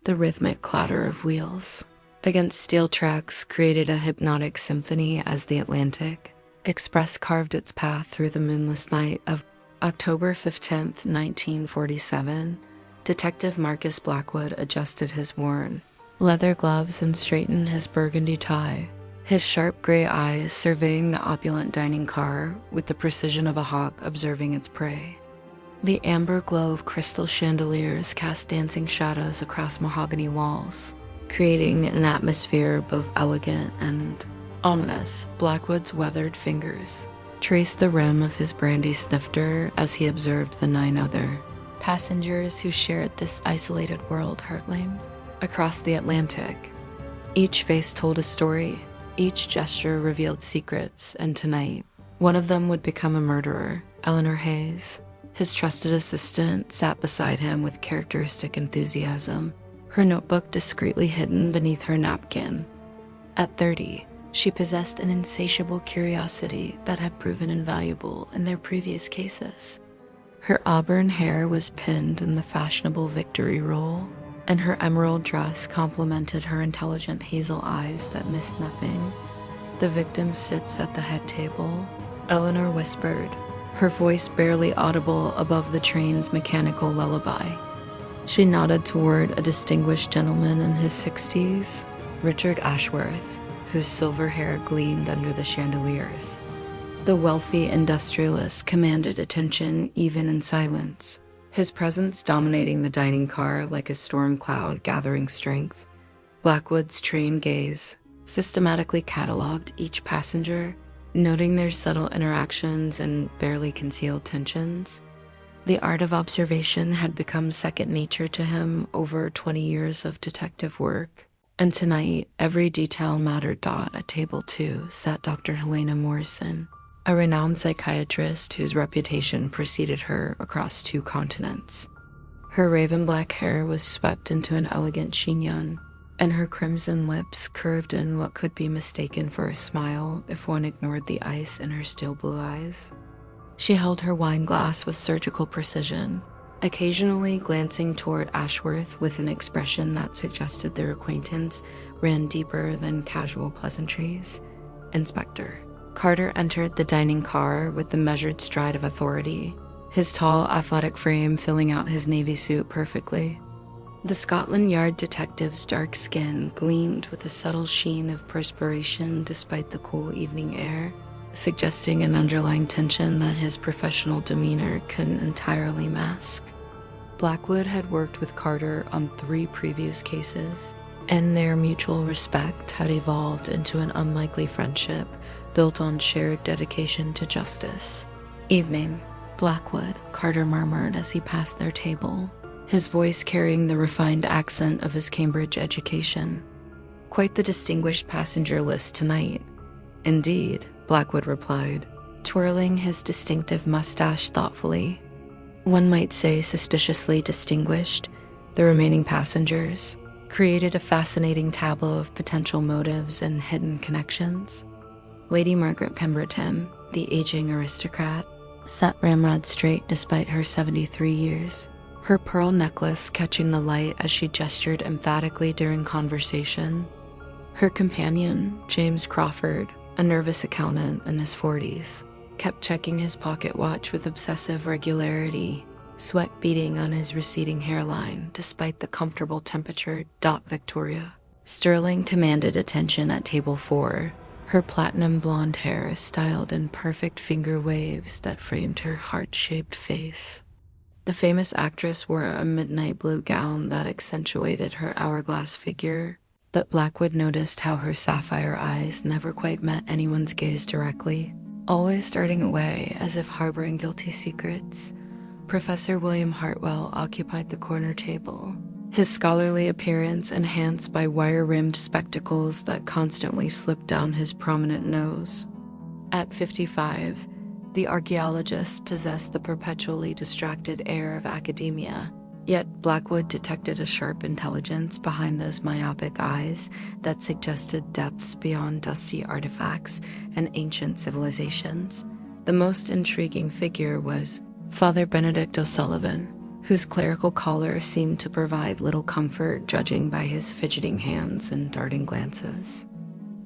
The rhythmic clatter of wheels against steel tracks created a hypnotic symphony as the Atlantic Express carved its path through the moonless night of October 15th, 1947. Detective Marcus Blackwood adjusted his worn leather gloves and straightened his burgundy tie, his sharp gray eyes surveying the opulent dining car with the precision of a hawk observing its prey. The amber glow of crystal chandeliers cast dancing shadows across mahogany walls, creating an atmosphere both elegant and ominous. Blackwood's weathered fingers traced the rim of his brandy snifter as he observed the 9 other passengers who shared this isolated world hurtling across the Atlantic. Each face told a story, each gesture revealed secrets, and tonight, one of them would become a murderer. Eleanor Hayes, his trusted assistant, sat beside him with characteristic enthusiasm, her notebook discreetly hidden beneath her napkin. At 30, she possessed an insatiable curiosity that had proven invaluable in their previous cases. Her auburn hair was pinned in the fashionable victory roll, and her emerald dress complemented her intelligent hazel eyes that missed nothing. "The victim sits at the head table," Eleanor whispered, her voice barely audible above the train's mechanical lullaby. She nodded toward a distinguished gentleman in his 60s, Richard Ashworth, whose silver hair gleamed under the chandeliers. The wealthy industrialist commanded attention even in silence, his presence dominating the dining car like a storm cloud gathering strength. Blackwood's trained gaze systematically cataloged each passenger, noting their subtle interactions and barely concealed tensions. The art of observation had become second nature to him over 20 years of detective work, and tonight every detail mattered. At table 2 sat Dr. Helena Morrison, a renowned psychiatrist whose reputation preceded her across 2 continents. Her raven black hair was swept into an elegant chignon, and her crimson lips curved in what could be mistaken for a smile if one ignored the ice in her steel blue eyes. She held her wine glass with surgical precision, occasionally glancing toward Ashworth with an expression that suggested their acquaintance ran deeper than casual pleasantries. "Inspector." Carter entered the dining car with the measured stride of authority, his tall, athletic frame filling out his navy suit perfectly. The Scotland Yard detective's dark skin gleamed with a subtle sheen of perspiration despite the cool evening air, suggesting an underlying tension that his professional demeanor couldn't entirely mask. Blackwood had worked with Carter on 3 previous cases, and their mutual respect had evolved into an unlikely friendship built on shared dedication to justice. "Evening, Blackwood," Carter murmured as he passed their table, his voice carrying the refined accent of his Cambridge education. "Quite the distinguished passenger list tonight." "Indeed," Blackwood replied, twirling his distinctive mustache thoughtfully. "One might say suspiciously distinguished. The remaining passengers created a fascinating tableau of potential motives and hidden connections." Lady Margaret Pemberton, the aging aristocrat, sat ramrod straight despite her 73 years, her pearl necklace catching the light as she gestured emphatically during conversation. Her companion, James Crawford, a nervous accountant in his 40s, kept checking his pocket watch with obsessive regularity, sweat beading on his receding hairline despite the comfortable temperature. Victoria Sterling commanded attention at table 4, her platinum blonde hair styled in perfect finger waves that framed her heart-shaped face. The famous actress wore a midnight blue gown that accentuated her hourglass figure, but Blackwood noticed how her sapphire eyes never quite met anyone's gaze directly, always starting away as if harboring guilty secrets. Professor William Hartwell occupied the corner table, his scholarly appearance enhanced by wire-rimmed spectacles that constantly slipped down his prominent nose. At 55, the archaeologist possessed the perpetually distracted air of academia, yet Blackwood detected a sharp intelligence behind those myopic eyes that suggested depths beyond dusty artifacts and ancient civilizations. The most intriguing figure was Father Benedict O'Sullivan, whose clerical collar seemed to provide little comfort, judging by his fidgeting hands and darting glances.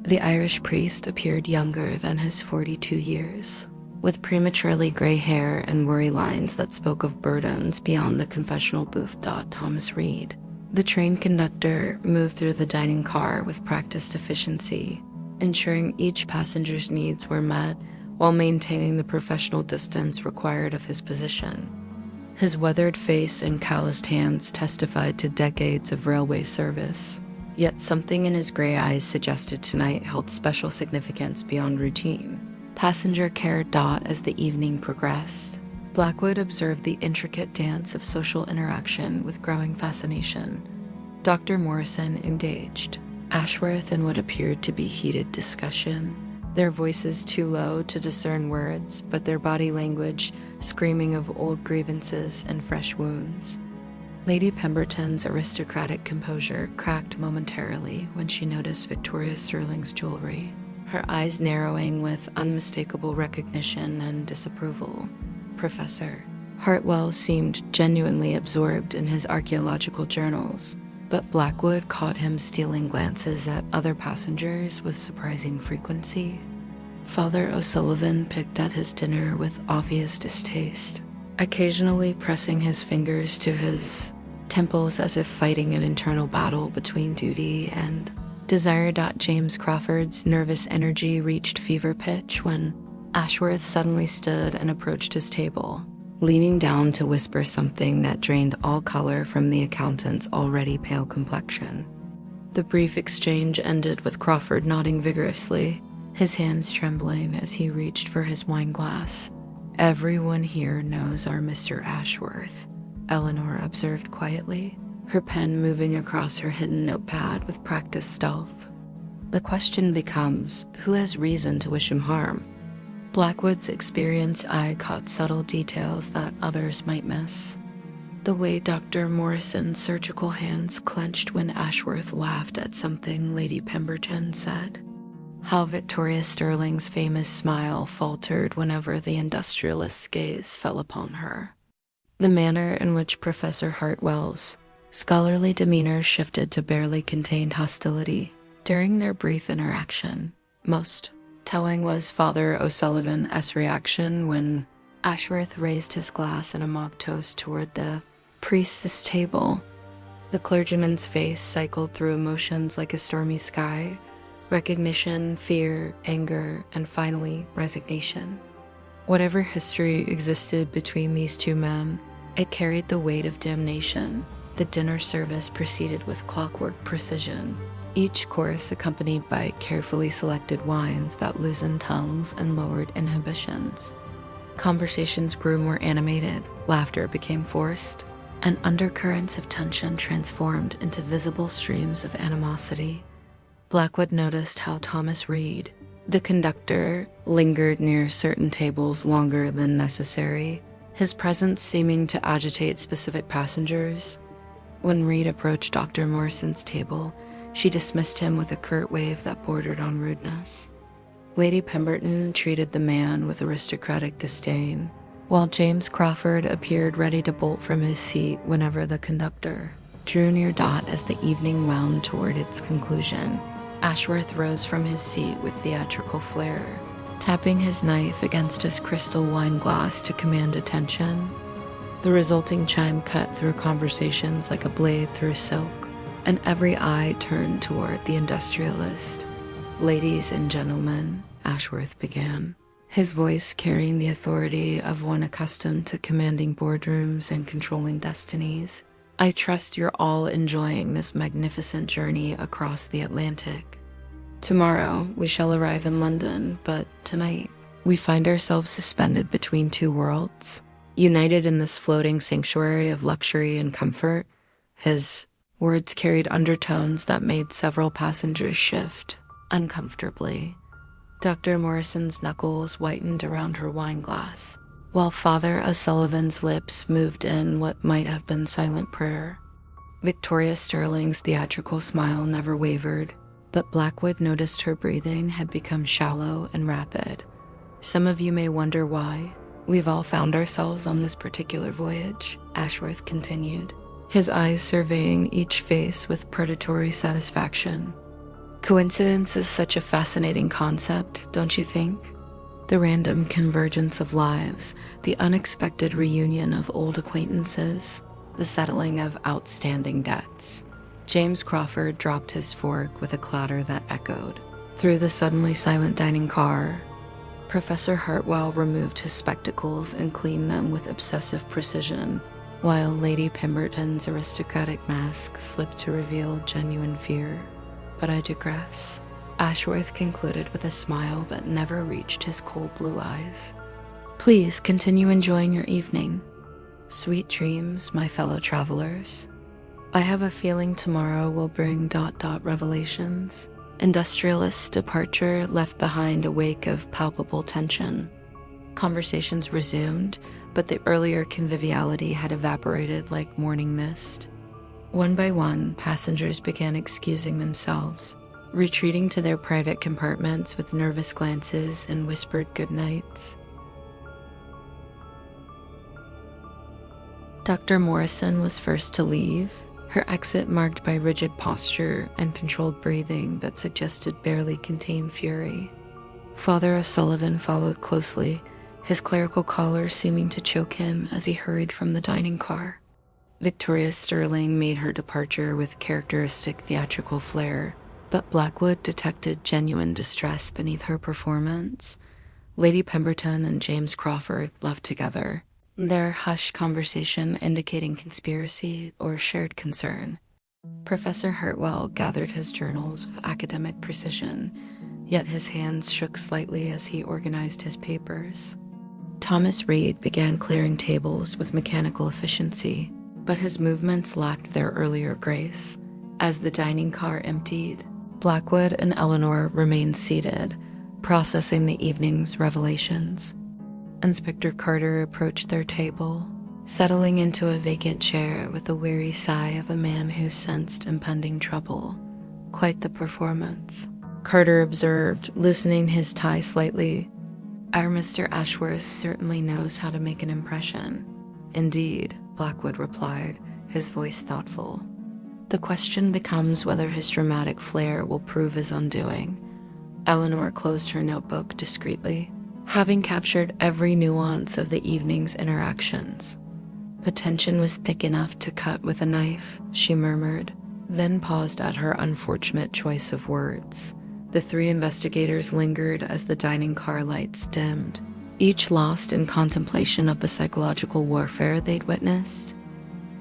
The Irish priest appeared younger than his 42 years, with prematurely gray hair and worry lines that spoke of burdens beyond the confessional booth. Thomas Reed, the train conductor, moved through the dining car with practiced efficiency, ensuring each passenger's needs were met while maintaining the professional distance required of his position. His weathered face and calloused hands testified to decades of railway service, yet something in his gray eyes suggested tonight held special significance beyond routine. Passenger care. As the evening progressed, Blackwood observed the intricate dance of social interaction with growing fascination. Dr. Morrison engaged Ashworth in what appeared to be heated discussion, their voices too low to discern words, but their body language screaming of old grievances and fresh wounds. Lady Pemberton's aristocratic composure cracked momentarily when she noticed Victoria Sterling's jewelry, her eyes narrowing with unmistakable recognition and disapproval. Professor Hartwell seemed genuinely absorbed in his archaeological journals, but Blackwood caught him stealing glances at other passengers with surprising frequency. Father O'Sullivan picked at his dinner with obvious distaste, occasionally pressing his fingers to his temples as if fighting an internal battle between duty and desire. James Crawford's nervous energy reached fever pitch when Ashworth suddenly stood and approached his table, leaning down to whisper something that drained all color from the accountant's already pale complexion. The brief exchange ended with Crawford nodding vigorously, his hands trembling as he reached for his wine glass. "Everyone here knows our Mr. Ashworth," Eleanor observed quietly, her pen moving across her hidden notepad with practiced stealth. "The question becomes, who has reason to wish him harm?" Blackwood's experienced eye caught subtle details that others might miss. The way Dr. Morrison's surgical hands clenched when Ashworth laughed at something Lady Pemberton said. How Victoria Sterling's famous smile faltered whenever the industrialist's gaze fell upon her. The manner in which Professor Hartwell's scholarly demeanor shifted to barely contained hostility during their brief interaction. Most telling was Father O'Sullivan's reaction when Ashworth raised his glass in a mock toast toward the priest's table. The clergyman's face cycled through emotions like a stormy sky: recognition, fear, anger, and finally, resignation. Whatever history existed between these two men, it carried the weight of damnation. The dinner service proceeded with clockwork precision, each course accompanied by carefully selected wines that loosened tongues and lowered inhibitions. Conversations grew more animated, laughter became forced, and undercurrents of tension transformed into visible streams of animosity. Blackwood noticed how Thomas Reed, the conductor, lingered near certain tables longer than necessary, his presence seeming to agitate specific passengers. When Reed approached Dr. Morrison's table, she dismissed him with a curt wave that bordered on rudeness. Lady Pemberton treated the man with aristocratic disdain, while James Crawford appeared ready to bolt from his seat whenever the conductor drew near. As the evening wound toward its conclusion, Ashworth rose from his seat with theatrical flair, tapping his knife against his crystal wine glass to command attention. The resulting chime cut through conversations like a blade through silk, and every eye turned toward the industrialist. "Ladies and gentlemen," Ashworth began, his voice carrying the authority of one accustomed to commanding boardrooms and controlling destinies, "I trust you're all enjoying this magnificent journey across the Atlantic. Tomorrow we shall arrive in London, but tonight we find ourselves suspended between two worlds, united in this floating sanctuary of luxury and comfort." His words carried undertones that made several passengers shift uncomfortably. Dr. Morrison's knuckles whitened around her wine glass, while Father O'Sullivan's lips moved in what might have been silent prayer. Victoria Sterling's theatrical smile never wavered, but Blackwood noticed her breathing had become shallow and rapid. "Some of you may wonder why," We've all found ourselves on this particular voyage, Ashworth continued, his eyes surveying each face with predatory satisfaction. Coincidence is such a fascinating concept, don't you think? The random convergence of lives, the unexpected reunion of old acquaintances, the settling of outstanding debts. James Crawford dropped his fork with a clatter that echoed through the suddenly silent dining car. Professor Hartwell removed his spectacles and cleaned them with obsessive precision, while Lady Pemberton's aristocratic mask slipped to reveal genuine fear. But I digress. Ashworth concluded with a smile that never reached his cold blue eyes. Please continue enjoying your evening. Sweet dreams, my fellow travelers. I have a feeling tomorrow will bring ... revelations. Industrialist's departure left behind a wake of palpable tension. Conversations resumed, but the earlier conviviality had evaporated like morning mist. One by one, passengers began excusing themselves, retreating to their private compartments with nervous glances and whispered goodnights. Dr. Morrison was first to leave, her exit marked by rigid posture and controlled breathing that suggested barely contained fury. Father O'Sullivan followed closely, his clerical collar seeming to choke him as he hurried from the dining car. Victoria Sterling made her departure with characteristic theatrical flair, but Blackwood detected genuine distress beneath her performance. Lady Pemberton and James Crawford left together, their hushed conversation indicating conspiracy or shared concern. Professor Hartwell gathered his journals with academic precision, yet his hands shook slightly as he organized his papers. Thomas Reed began clearing tables with mechanical efficiency, but his movements lacked their earlier grace. As the dining car emptied, Blackwood and Eleanor remained seated, processing the evening's revelations. Inspector Carter approached their table, settling into a vacant chair with the weary sigh of a man who sensed impending trouble. Quite the performance, Carter observed, loosening his tie slightly. Our Mr. Ashworth certainly knows how to make an impression. Indeed, Blackwood replied, his voice thoughtful. The question becomes whether his dramatic flair will prove his undoing. Eleanor closed her notebook discreetly, having captured every nuance of the evening's interactions. The tension was thick enough to cut with a knife, she murmured, then paused at her unfortunate choice of words. The three investigators lingered as the dining car lights dimmed, each lost in contemplation of the psychological warfare they'd witnessed.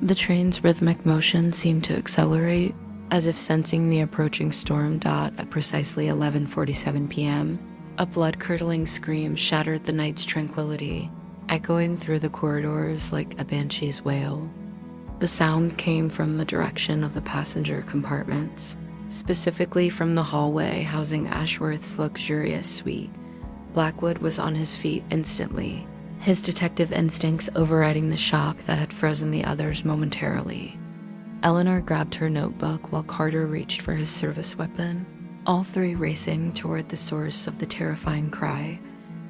The train's rhythmic motion seemed to accelerate, as if sensing the approaching storm. At precisely 11:47 p.m., a blood-curdling scream shattered the night's tranquility, echoing through the corridors like a banshee's wail. The sound came from the direction of the passenger compartments, specifically from the hallway housing Ashworth's luxurious suite. Blackwood was on his feet instantly, his detective instincts overriding the shock that had frozen the others momentarily. Eleanor grabbed her notebook while Carter reached for his service weapon, all three racing toward the source of the terrifying cry.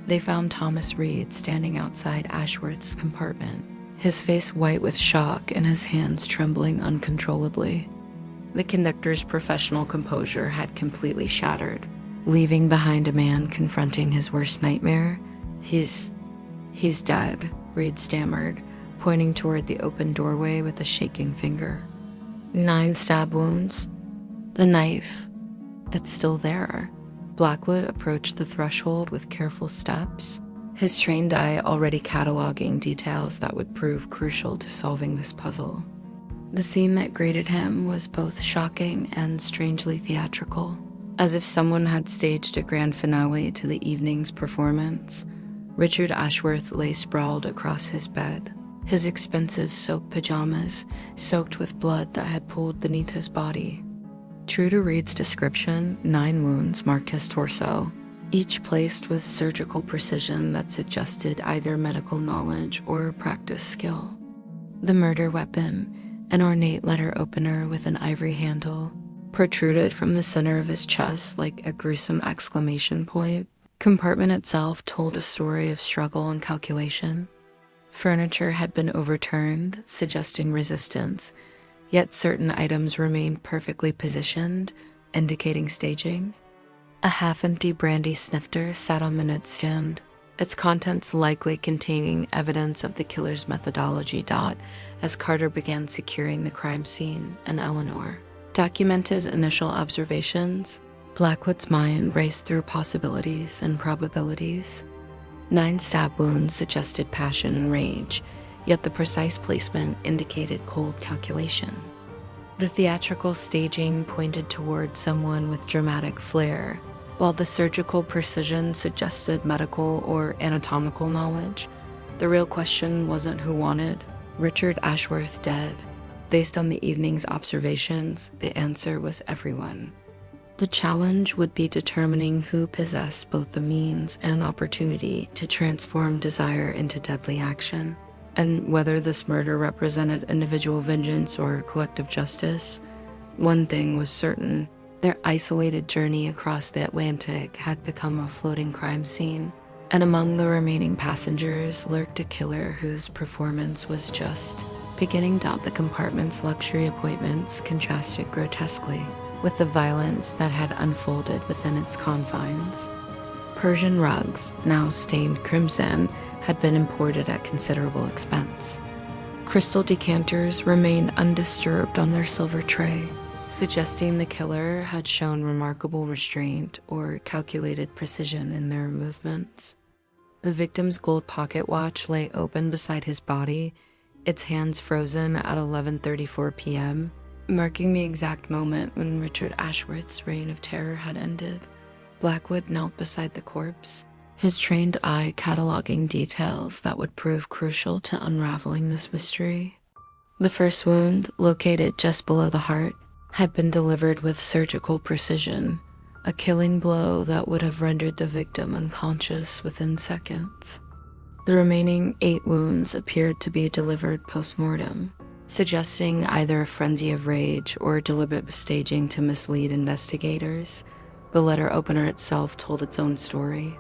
They found Thomas Reed standing outside Ashworth's compartment, his face white with shock and his hands trembling uncontrollably. The conductor's professional composure had completely shattered, leaving behind a man confronting his worst nightmare. He's dead, Reed stammered, pointing toward the open doorway with a shaking finger. 9 stab wounds. The knife. It's still there. Blackwood approached the threshold with careful steps, his trained eye already cataloging details that would prove crucial to solving this puzzle. The scene that greeted him was both shocking and strangely theatrical, as if someone had staged a grand finale to the evening's performance. Richard Ashworth lay sprawled across his bed, his expensive silk pajamas soaked with blood that had pooled beneath his body. True to Reed's description, 9 wounds marked his torso, each placed with surgical precision that suggested either medical knowledge or practice skill. The murder weapon, an ornate letter opener with an ivory handle, protruded from the center of his chest like a gruesome exclamation point. Compartment itself told a story of struggle and calculation. Furniture had been overturned, suggesting resistance, yet certain items remained perfectly positioned, indicating staging. A half-empty brandy snifter sat on the nightstand, its contents likely containing evidence of the killer's methodology. As Carter began securing the crime scene and Eleanor documented initial observations, Blackwood's mind raced through possibilities and probabilities. 9 stab wounds suggested passion and rage, yet the precise placement indicated cold calculation. The theatrical staging pointed toward someone with dramatic flair, while the surgical precision suggested medical or anatomical knowledge. The real question wasn't who wanted Richard Ashworth dead. Based on the evening's observations, the answer was everyone. The challenge would be determining who possessed both the means and opportunity to transform desire into deadly action. And whether this murder represented individual vengeance or collective justice, one thing was certain: their isolated journey across the Atlantic had become a floating crime scene, and among the remaining passengers lurked a killer whose performance was just beginning. The compartment's luxury appointments contrasted grotesquely with the violence that had unfolded within its confines. Persian rugs, now stained crimson, had been imported at considerable expense. Crystal decanters remained undisturbed on their silver tray, suggesting the killer had shown remarkable restraint or calculated precision in their movements. The victim's gold pocket watch lay open beside his body, its hands frozen at 11:34 p.m., marking the exact moment when Richard Ashworth's reign of terror had ended. Blackwood knelt beside the corpse, his trained eye cataloging details that would prove crucial to unraveling this mystery. The first wound, located just below the heart, had been delivered with surgical precision, a killing blow that would have rendered the victim unconscious within seconds. The remaining 8 wounds appeared to be delivered post-mortem, suggesting either a frenzy of rage or deliberate staging to mislead investigators. The letter opener itself told its own story.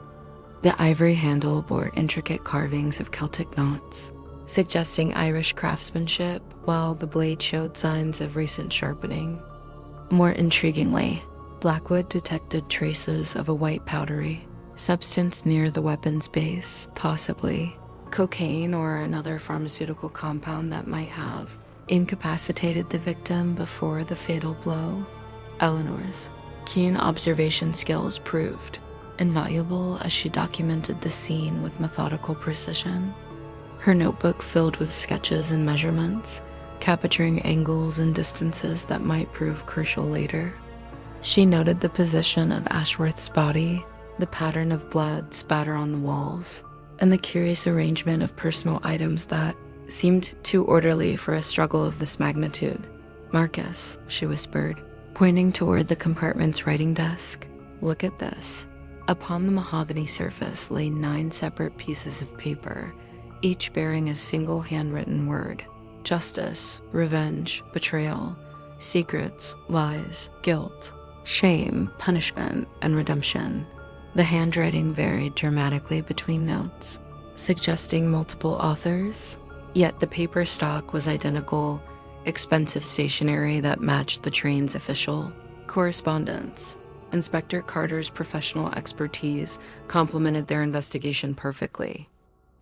The ivory handle bore intricate carvings of Celtic knots, suggesting Irish craftsmanship, while the blade showed signs of recent sharpening. More intriguingly, Blackwood detected traces of a white powdery substance near the weapon's base, possibly cocaine or another pharmaceutical compound that might have incapacitated the victim before the fatal blow. Eleanor's keen observation skills proved invaluable as she documented the scene with methodical precision. Her notebook filled with sketches and measurements, capturing angles and distances that might prove crucial later. She noted the position of Ashworth's body, the pattern of blood spatter on the walls, and the curious arrangement of personal items that seemed too orderly for a struggle of this magnitude. "Marcus," she whispered, pointing toward the compartment's writing desk. "Look at this." Upon the mahogany surface lay 9 separate pieces of paper, each bearing a single handwritten word: justice, revenge, betrayal, secrets, lies, guilt, shame, punishment, and redemption. The handwriting varied dramatically between notes, suggesting multiple authors, yet the paper stock was identical: expensive stationery that matched the train's official correspondence. Inspector Carter's professional expertise complemented their investigation perfectly.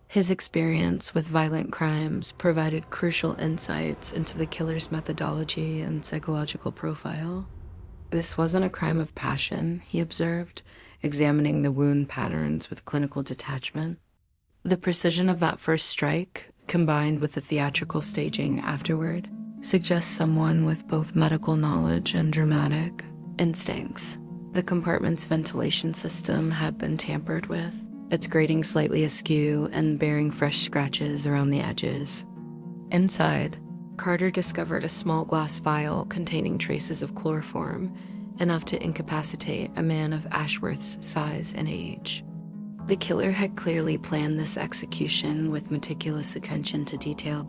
His experience with violent crimes provided crucial insights into the killer's methodology and psychological profile. "This wasn't a crime of passion," he observed, examining the wound patterns with clinical detachment. The precision of that first strike, combined with the theatrical staging afterward, suggests someone with both medical knowledge and dramatic instincts. The compartment's ventilation system had been tampered with, its grating slightly askew and bearing fresh scratches around the edges. Inside, Carter discovered a small glass vial containing traces of chloroform, enough to incapacitate a man of Ashworth's size and age. The killer had clearly planned this execution with meticulous attention to detail.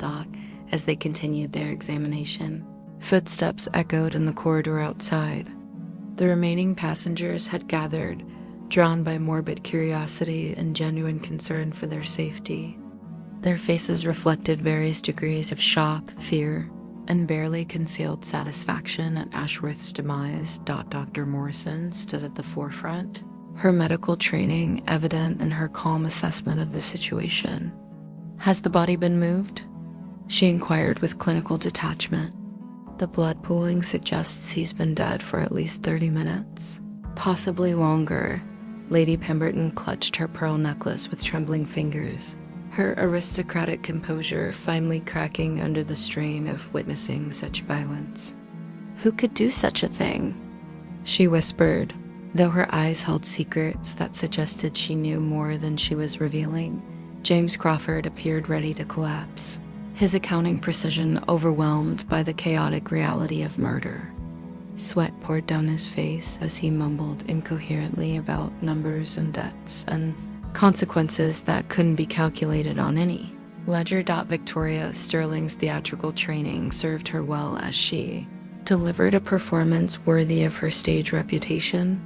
As they continued their examination, footsteps echoed in the corridor outside. The remaining passengers had gathered, drawn by morbid curiosity and genuine concern for their safety. Their faces reflected various degrees of shock, fear, and barely concealed satisfaction at Ashworth's demise. Dr. Morrison stood at the forefront, her medical training evident in her calm assessment of the situation. "Has the body been moved?" she inquired with clinical detachment. "The blood pooling suggests he's been dead for at least 30 minutes. Possibly longer." Lady Pemberton clutched her pearl necklace with trembling fingers, her aristocratic composure finally cracking under the strain of witnessing such violence. "Who could do such a thing?" she whispered, though her eyes held secrets that suggested she knew more than she was revealing. James Crawford appeared ready to collapse, his accounting precision overwhelmed by the chaotic reality of murder. Sweat poured down his face as he mumbled incoherently about numbers and debts and consequences that couldn't be calculated on any ledger. Victoria Sterling's theatrical training served her well as she delivered a performance worthy of her stage reputation.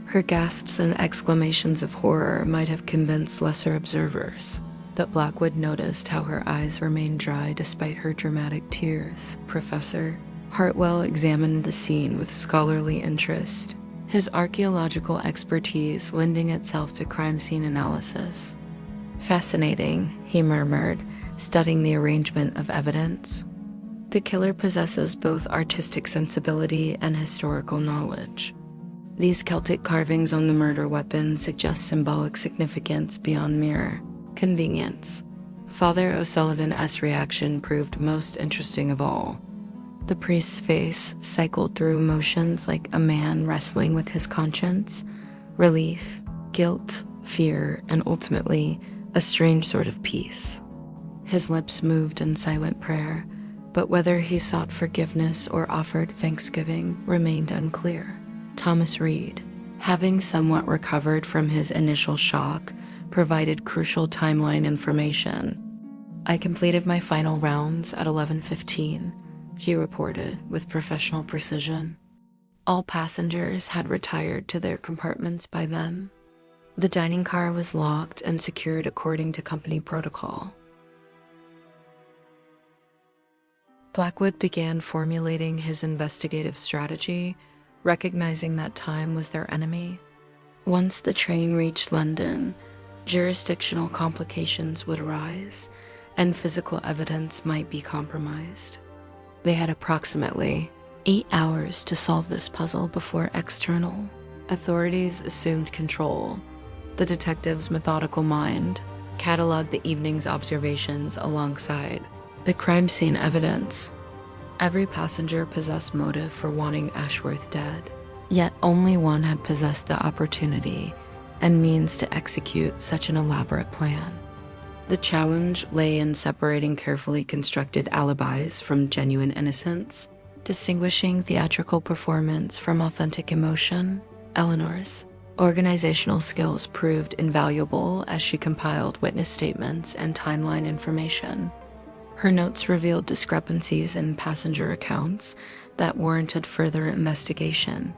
Her gasps and exclamations of horror might have convinced lesser observers, but Blackwood noticed how her eyes remained dry despite her dramatic tears. Professor Hartwell examined the scene with scholarly interest, his archaeological expertise lending itself to crime scene analysis. "Fascinating," he murmured, studying the arrangement of evidence. "The killer possesses both artistic sensibility and historical knowledge. These Celtic carvings on the murder weapon suggest symbolic significance beyond mere convenience." Father O'Sullivan's reaction proved most interesting of all. The priest's face cycled through emotions like a man wrestling with his conscience: relief, guilt, fear, and ultimately a strange sort of peace. His lips moved in silent prayer, but whether he sought forgiveness or offered thanksgiving remained unclear. Thomas Reed, having somewhat recovered from his initial shock, provided crucial timeline information. "I completed my final rounds at 11:15, he reported with professional precision. All passengers had retired to their compartments by then. The dining car was locked and secured according to company protocol. Blackwood began formulating his investigative strategy, recognizing that time was their enemy. Once the train reached London, jurisdictional complications would arise, and physical evidence might be compromised. They had approximately 8 hours to solve this puzzle before external authorities assumed control. The detective's methodical mind cataloged the evening's observations alongside the crime scene evidence. Every passenger possessed motive for wanting Ashworth dead, yet only one had possessed the opportunity and means to execute such an elaborate plan. The challenge lay in separating carefully constructed alibis from genuine innocence, distinguishing theatrical performance from authentic emotion. Eleanor's organizational skills proved invaluable as she compiled witness statements and timeline information. Her notes revealed discrepancies in passenger accounts that warranted further investigation.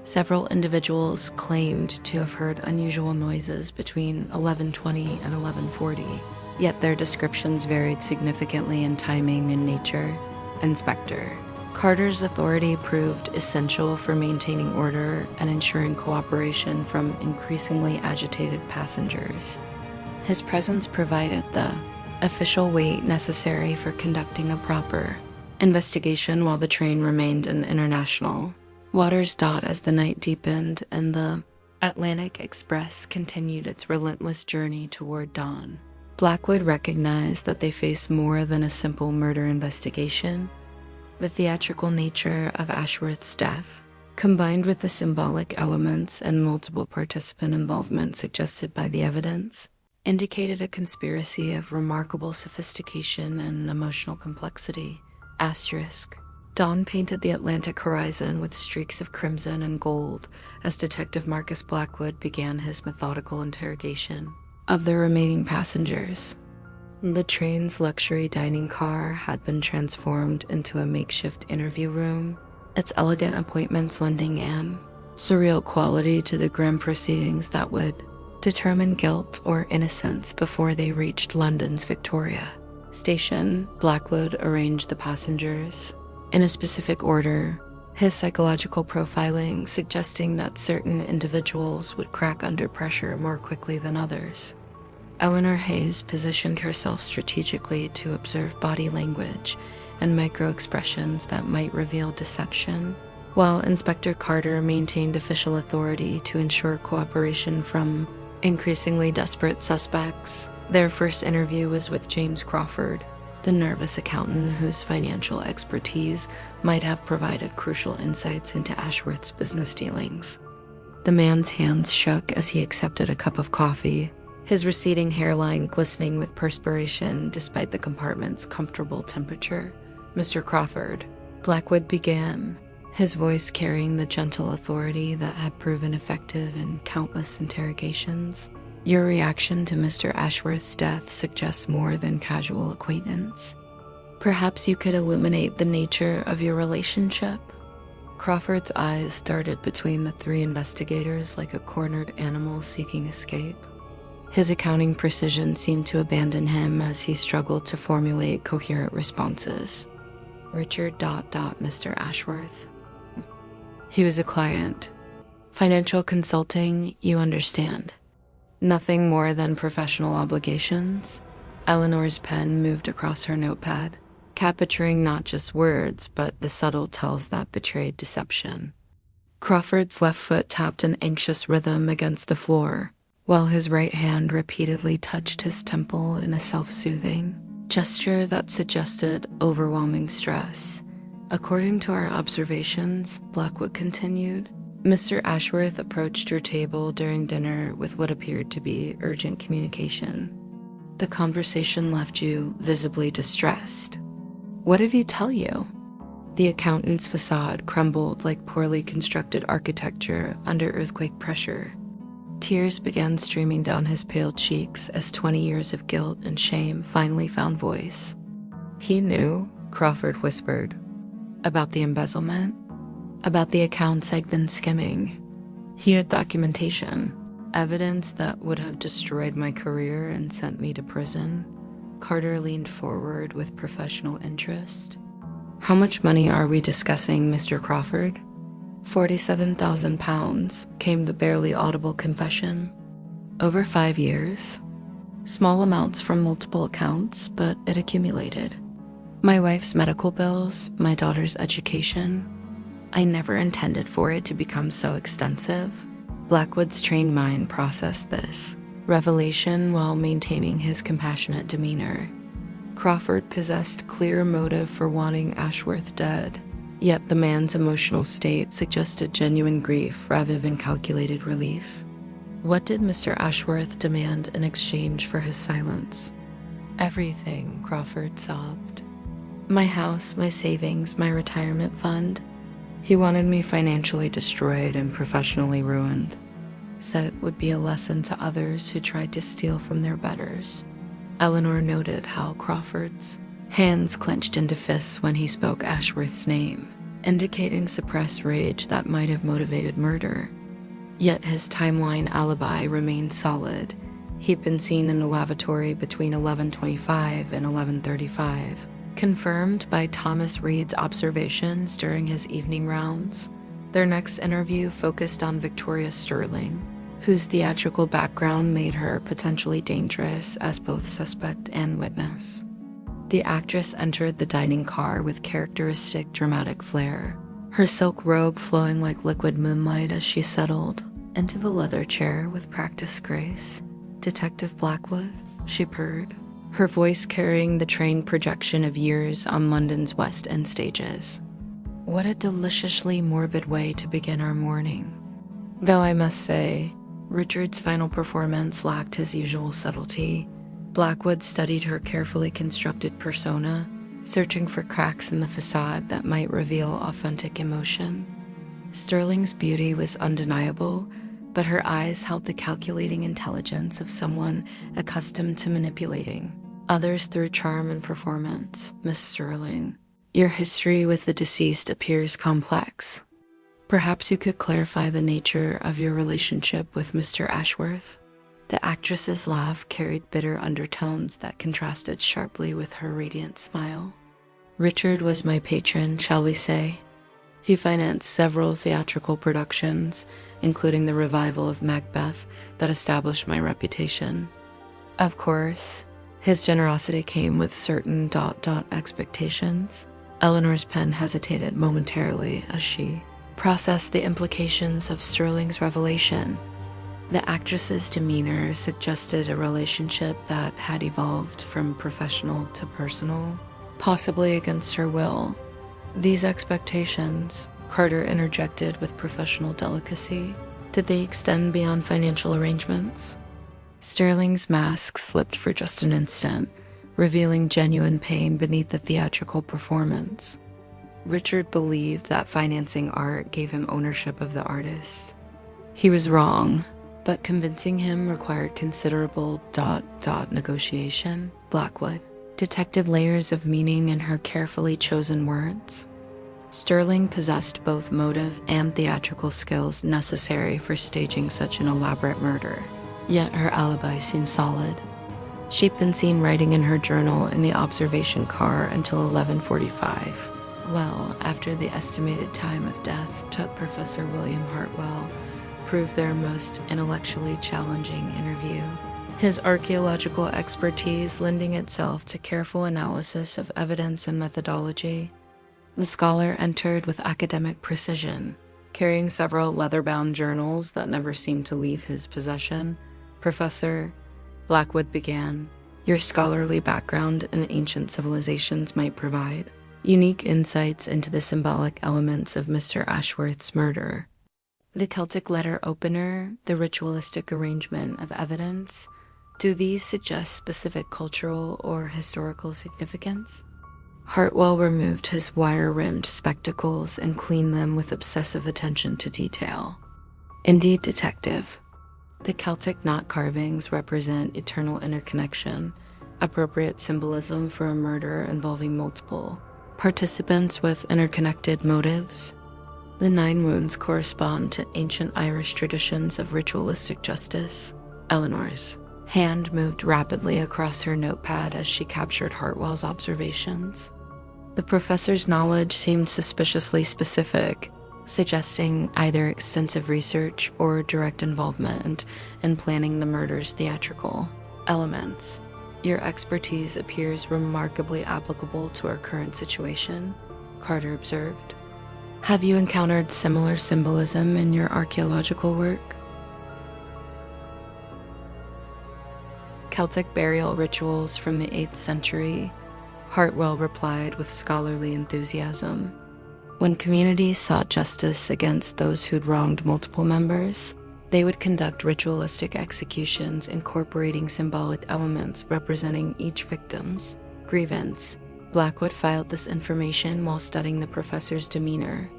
Several individuals claimed to have heard unusual noises between 11:20 and 11:40, yet their descriptions varied significantly in timing and nature. Inspector Carter's authority proved essential for maintaining order and ensuring cooperation from increasingly agitated passengers. His presence provided the official weight necessary for conducting a proper investigation while the train remained in international waters. As the night deepened and the Atlantic Express continued its relentless journey toward dawn, Blackwood recognized that they faced more than a simple murder investigation. The theatrical nature of Ashworth's death, combined with the symbolic elements and multiple participant involvement suggested by the evidence, indicated a conspiracy of remarkable sophistication and emotional complexity. Dawn painted the Atlantic horizon with streaks of crimson and gold as Detective Marcus Blackwood began his methodical interrogation of the remaining passengers. The train's luxury dining car had been transformed into a makeshift interview room, its elegant appointments lending an surreal quality to the grim proceedings that would determine guilt or innocence before they reached London's Victoria Station. Blackwood arranged the passengers in a specific order, his psychological profiling suggesting that certain individuals would crack under pressure more quickly than others. Eleanor Hayes positioned herself strategically to observe body language and micro-expressions that might reveal deception, while Inspector Carter maintained official authority to ensure cooperation from increasingly desperate suspects. Their first interview was with James Crawford, the nervous accountant whose financial expertise might have provided crucial insights into Ashworth's business dealings. The man's hands shook as he accepted a cup of coffee, his receding hairline glistening with perspiration despite the compartment's comfortable temperature. "Mr. Crawford," Blackwood began, his voice carrying the gentle authority that had proven effective in countless interrogations. "Your reaction to Mr. Ashworth's death suggests more than casual acquaintance. Perhaps you could illuminate the nature of your relationship?" Crawford's eyes darted between the three investigators like a cornered animal seeking escape. His accounting precision seemed to abandon him as he struggled to formulate coherent responses. Richard ... Mr. Ashworth. He was a client. Financial consulting, you understand. Nothing more than professional obligations. Eleanor's pen moved across her notepad, capturing not just words, but the subtle tells that betrayed deception. Crawford's left foot tapped an anxious rhythm against the floor, while his right hand repeatedly touched his temple in a self-soothing gesture that suggested overwhelming stress. "According to our observations," Blackwood continued, "Mr. Ashworth approached your table during dinner with what appeared to be urgent communication. The conversation left you visibly distressed. What did he tell you?" The accountant's facade crumbled like poorly constructed architecture under earthquake pressure. Tears began streaming down his pale cheeks as 20 years of guilt and shame finally found voice. "He knew," Crawford whispered, "about the embezzlement, about the accounts I'd been skimming. He had documentation, evidence that would have destroyed my career and sent me to prison." Carter leaned forward with professional interest. "How much money are we discussing, Mr. Crawford?" £47,000, came the barely audible confession. "Over 5 years. Small amounts from multiple accounts, but it accumulated. My wife's medical bills, my daughter's education. I never intended for it to become so extensive." Blackwood's trained mind processed this revelation while maintaining his compassionate demeanor. Crawford possessed clear motive for wanting Ashworth dead, yet the man's emotional state suggested genuine grief rather than calculated relief. What did Mr. Ashworth demand in exchange for his silence? "Everything," Crawford sobbed. "My house, my savings, my retirement fund. He wanted me financially destroyed and professionally ruined. Said it would be a lesson to others who tried to steal from their betters." Eleanor noted how Crawford's hands clenched into fists when he spoke Ashworth's name, indicating suppressed rage that might have motivated murder. Yet his timeline alibi remained solid. He'd been seen in a lavatory between 11:25 and 11:35, confirmed by Thomas Reed's observations during his evening rounds. Their next interview focused on Victoria Sterling, whose theatrical background made her potentially dangerous as both suspect and witness. The actress entered the dining car with characteristic dramatic flair, her silk robe flowing like liquid moonlight as she settled into the leather chair with practiced grace. "Detective Blackwood," she purred, her voice carrying the trained projection of years on London's West End stages. What a deliciously morbid way to begin our morning. Though I must say, Richard's final performance lacked his usual subtlety. Blackwood studied her carefully constructed persona, searching for cracks in the facade that might reveal authentic emotion. Sterling's beauty was undeniable, but her eyes held the calculating intelligence of someone accustomed to manipulating others through charm and performance. "Miss Sterling, your history with the deceased appears complex. Perhaps you could clarify the nature of your relationship with Mr. Ashworth. The actress's laugh carried bitter undertones that contrasted sharply with her radiant smile. Richard was my patron, shall we say. He financed several theatrical productions, including the revival of Macbeth that established my reputation. Of course, his generosity came with certain ... expectations. Eleanor's pen hesitated momentarily as she processed the implications of Sterling's revelation. The actress's demeanor suggested a relationship that had evolved from professional to personal, possibly against her will. These expectations, Carter interjected with professional delicacy, did they extend beyond financial arrangements? Sterling's mask slipped for just an instant, revealing genuine pain beneath the theatrical performance. Richard believed that financing art gave him ownership of the artist. He was wrong, but convincing him required considerable ... negotiation. Blackwood detected layers of meaning in her carefully chosen words. Sterling possessed both motive and theatrical skills necessary for staging such an elaborate murder, yet her alibi seemed solid. She'd been seen writing in her journal in the observation car until 11:45. Well, after the estimated time of death took Professor William Hartwell proved their most intellectually challenging interview. His archaeological expertise lending itself to careful analysis of evidence and methodology. The scholar entered with academic precision, carrying several leather-bound journals that never seemed to leave his possession. Professor Blackwood began, your scholarly background in ancient civilizations might provide unique insights into the symbolic elements of Mr. Ashworth's murder. The Celtic letter opener, the ritualistic arrangement of evidence, do these suggest specific cultural or historical significance? Hartwell removed his wire-rimmed spectacles and cleaned them with obsessive attention to detail. Indeed, detective. The Celtic knot carvings represent eternal interconnection, appropriate symbolism for a murder involving multiple participants with interconnected motives. The 9 wounds correspond to ancient Irish traditions of ritualistic justice. Eleanor's hand moved rapidly across her notepad as she captured Hartwell's observations. The professor's knowledge seemed suspiciously specific, suggesting either extensive research or direct involvement in planning the murder's theatrical elements. Your expertise appears remarkably applicable to our current situation, Carter observed. Have you encountered similar symbolism in your archaeological work? Celtic burial rituals from the 8th century, Hartwell replied with scholarly enthusiasm. When communities sought justice against those who'd wronged multiple members, they would conduct ritualistic executions incorporating symbolic elements representing each victim's grievance. Blackwood filed this information while studying the professor's demeanor.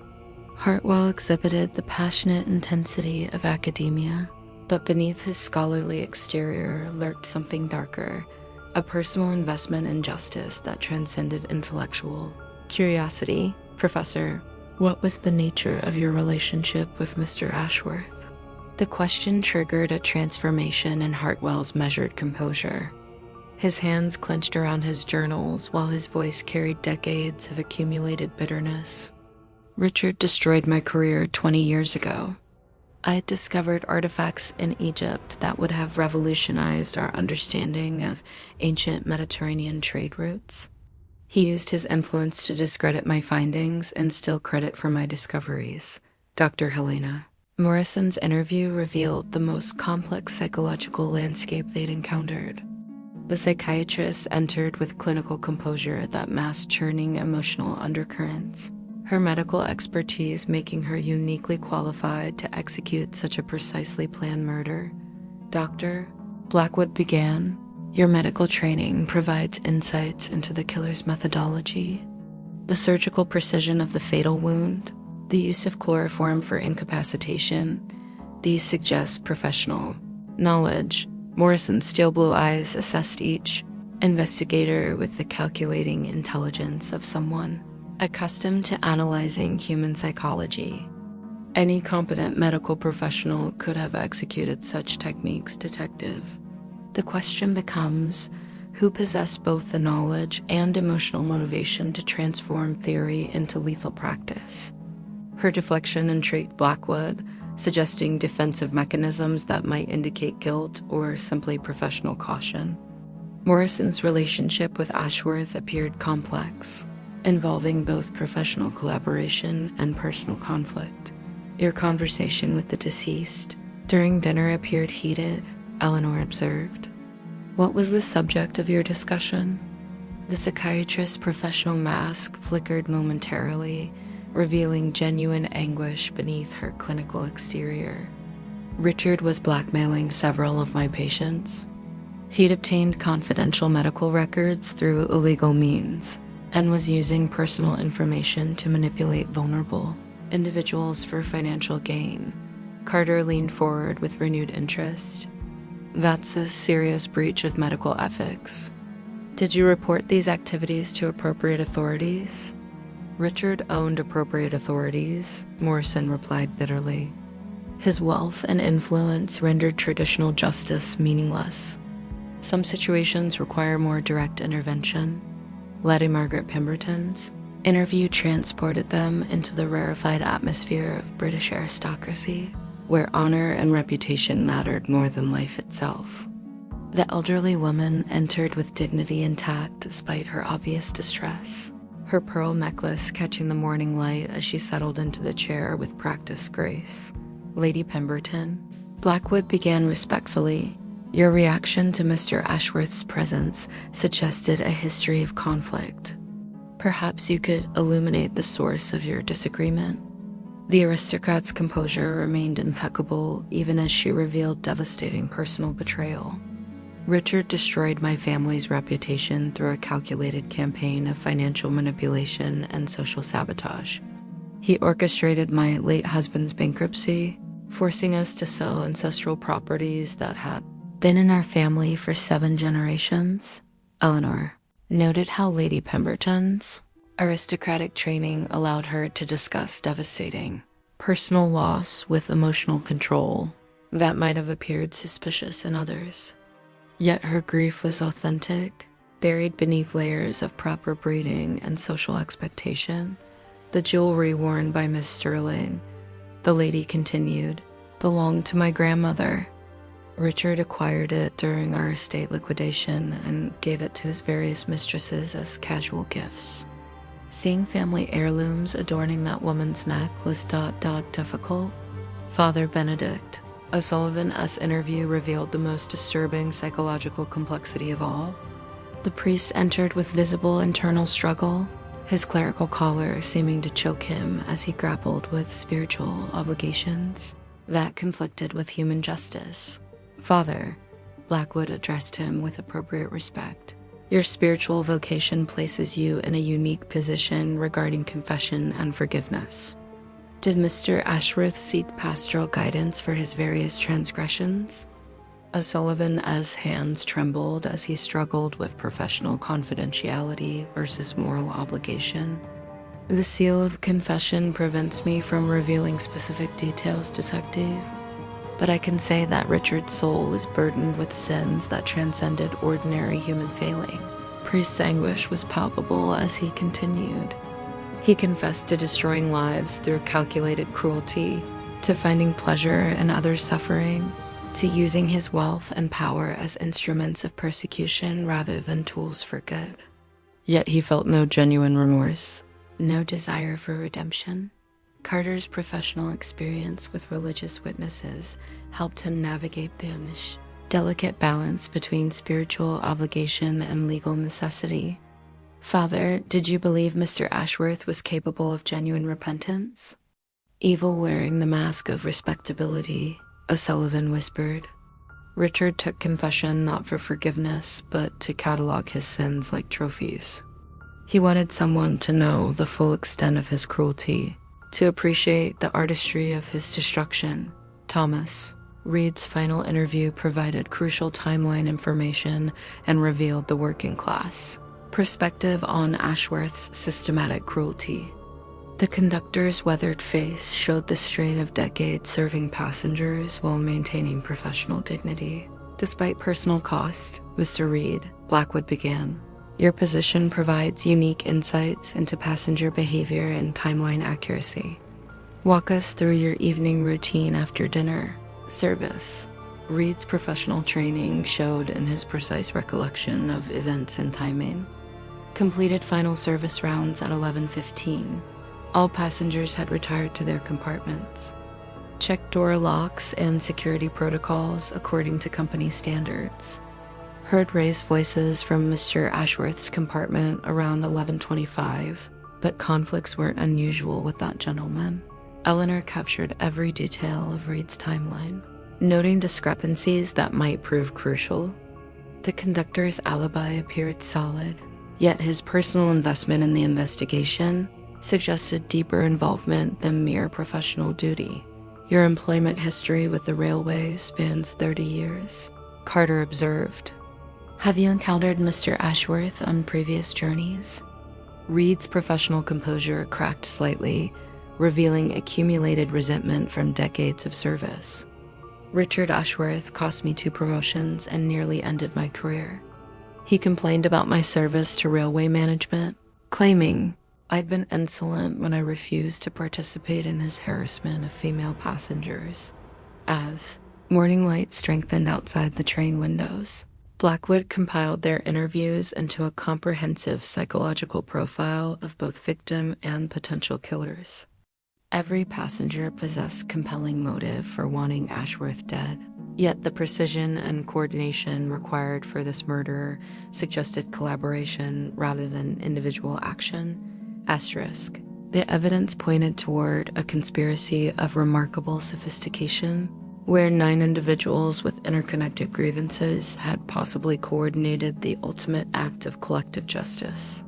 Hartwell exhibited the passionate intensity of academia, but beneath his scholarly exterior lurked something darker, a personal investment in justice that transcended intellectual curiosity. Professor, what was the nature of your relationship with Mr. Ashworth? The question triggered a transformation in Hartwell's measured composure. His hands clenched around his journals while his voice carried decades of accumulated bitterness. Richard destroyed my career 20 years ago. I had discovered artifacts in Egypt that would have revolutionized our understanding of ancient Mediterranean trade routes. He used his influence to discredit my findings and steal credit for my discoveries. Dr. Helena. Morrison's interview revealed the most complex psychological landscape they'd encountered. The psychiatrist entered with clinical composure that masked churning emotional undercurrents, her medical expertise making her uniquely qualified to execute such a precisely planned murder. Dr. Blackwood began, your medical training provides insights into the killer's methodology, the surgical precision of the fatal wound, the use of chloroform for incapacitation. These suggest professional knowledge. Morrison's steel-blue eyes assessed each investigator with the calculating intelligence of someone accustomed to analyzing human psychology. Any competent medical professional could have executed such techniques, detective. The question becomes, who possessed both the knowledge and emotional motivation to transform theory into lethal practice? Her deflection intrigued Blackwood, suggesting defensive mechanisms that might indicate guilt or simply professional caution. Morrison's relationship with Ashworth appeared complex, involving both professional collaboration and personal conflict. Your conversation with the deceased during dinner appeared heated, Eleanor observed. What was the subject of your discussion? The psychiatrist's professional mask flickered momentarily, revealing genuine anguish beneath her clinical exterior. Richard was blackmailing several of my patients. He'd obtained confidential medical records through illegal means and was using personal information to manipulate vulnerable individuals for financial gain. Carter leaned forward with renewed interest. That's a serious breach of medical ethics. Did you report these activities to appropriate authorities? Richard owned appropriate authorities, Morrison replied bitterly. His wealth and influence rendered traditional justice meaningless. Some situations require more direct intervention. Lady Margaret Pemberton's interview transported them into the rarefied atmosphere of British aristocracy, where honor and reputation mattered more than life itself. The elderly woman entered with dignity intact despite her obvious distress, her pearl necklace catching the morning light as she settled into the chair with practiced grace. Lady Pemberton, Blackwood began respectfully. Your reaction to Mr. Ashworth's presence suggested a history of conflict. Perhaps you could illuminate the source of your disagreement. The aristocrat's composure remained impeccable even as she revealed devastating personal betrayal. Richard destroyed my family's reputation through a calculated campaign of financial manipulation and social sabotage. He orchestrated my late husband's bankruptcy, forcing us to sell ancestral properties that had been in our family for 7 generations. Eleanor noted how Lady Pemberton's aristocratic training allowed her to discuss devastating personal loss with emotional control that might have appeared suspicious in others. Yet her grief was authentic, buried beneath layers of proper breeding and social expectation. The jewelry worn by Miss Sterling, the lady continued, belonged to my grandmother. Richard acquired it during our estate liquidation and gave it to his various mistresses as casual gifts. Seeing family heirlooms adorning that woman's neck was difficult. Father Benedict, O'Sullivan's interview revealed the most disturbing psychological complexity of all. The priest entered with visible internal struggle, his clerical collar seeming to choke him as he grappled with spiritual obligations that conflicted with human justice. Father, Blackwood addressed him with appropriate respect. Your spiritual vocation places you in a unique position regarding confession and forgiveness. Did Mr. Ashworth seek pastoral guidance for his various transgressions? O'Sullivan's hands trembled as he struggled with professional confidentiality versus moral obligation. The seal of confession prevents me from revealing specific details, detective, but I can say that Richard's soul was burdened with sins that transcended ordinary human failing. Priest's anguish was palpable as he continued. He confessed to destroying lives through calculated cruelty, to finding pleasure in others' suffering, to using his wealth and power as instruments of persecution rather than tools for good. Yet he felt no genuine remorse, no desire for redemption. Carter's professional experience with religious witnesses helped him navigate the delicate balance between spiritual obligation and legal necessity. Father, did you believe Mr. Ashworth was capable of genuine repentance? Evil wearing the mask of respectability, O'Sullivan whispered. Richard took confession not for forgiveness, but to catalog his sins like trophies. He wanted someone to know the full extent of his cruelty, to appreciate the artistry of his destruction. Thomas, Reed's final interview provided crucial timeline information and revealed the working class perspective on Ashworth's systematic cruelty. The conductor's weathered face showed the strain of decades serving passengers while maintaining professional dignity. Despite personal cost, Mr. Reed, Blackwood began. Your position provides unique insights into passenger behavior and timeline accuracy. Walk us through your evening routine after dinner. Service. Reed's professional training showed in his precise recollection of events and timing. Completed final service rounds at 11:15. All passengers had retired to their compartments. Checked door locks and security protocols according to company standards. Heard raised voices from Mr. Ashworth's compartment around 11:25, but conflicts weren't unusual with that gentleman. Eleanor captured every detail of Reed's timeline, noting discrepancies that might prove crucial. The conductor's alibi appeared solid, yet his personal investment in the investigation suggested deeper involvement than mere professional duty. Your employment history with the railway spans 30 years, Carter observed. Have you encountered Mr. Ashworth on previous journeys? Reed's professional composure cracked slightly, revealing accumulated resentment from decades of service. Richard Ashworth cost me 2 promotions and nearly ended my career. He complained about my service to railway management, claiming I'd been insolent when I refused to participate in his harassment of female passengers. As morning light strengthened outside the train windows, Blackwood compiled their interviews into a comprehensive psychological profile of both victim and potential killers. Every passenger possessed compelling motive for wanting Ashworth dead, yet the precision and coordination required for this murder suggested collaboration rather than individual action. Asterisk. The evidence pointed toward a conspiracy of remarkable sophistication, where 9 individuals with interconnected grievances had possibly coordinated the ultimate act of collective justice.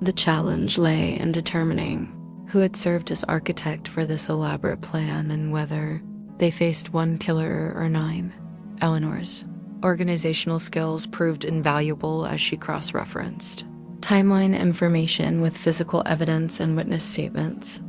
The challenge lay in determining who had served as architect for this elaborate plan and whether they faced 1 killer or 9. Eleanor's organizational skills proved invaluable as she cross-referenced timeline information with physical evidence and witness statements.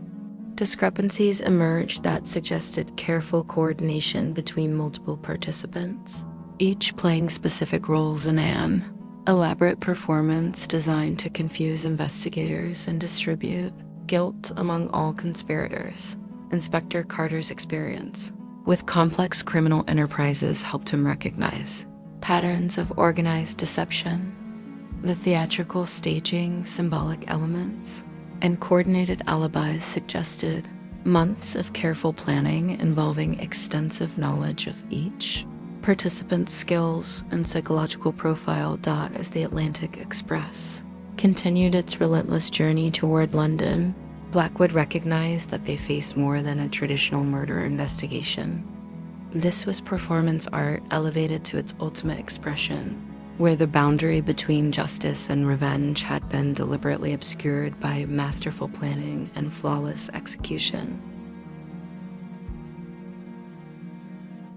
Discrepancies emerged that suggested careful coordination between multiple participants, each playing specific roles in an elaborate performance designed to confuse investigators and distribute guilt among all conspirators. Inspector Carter's experience with complex criminal enterprises helped him recognize patterns of organized deception. The theatrical staging, symbolic elements, and coordinated alibis suggested months of careful planning involving extensive knowledge of each participant's skills and psychological profile. As the Atlantic Express continued its relentless journey toward London, Blackwood recognized that they faced more than a traditional murder investigation. This was performance art elevated to its ultimate expression, where the boundary between justice and revenge had been deliberately obscured by masterful planning and flawless execution.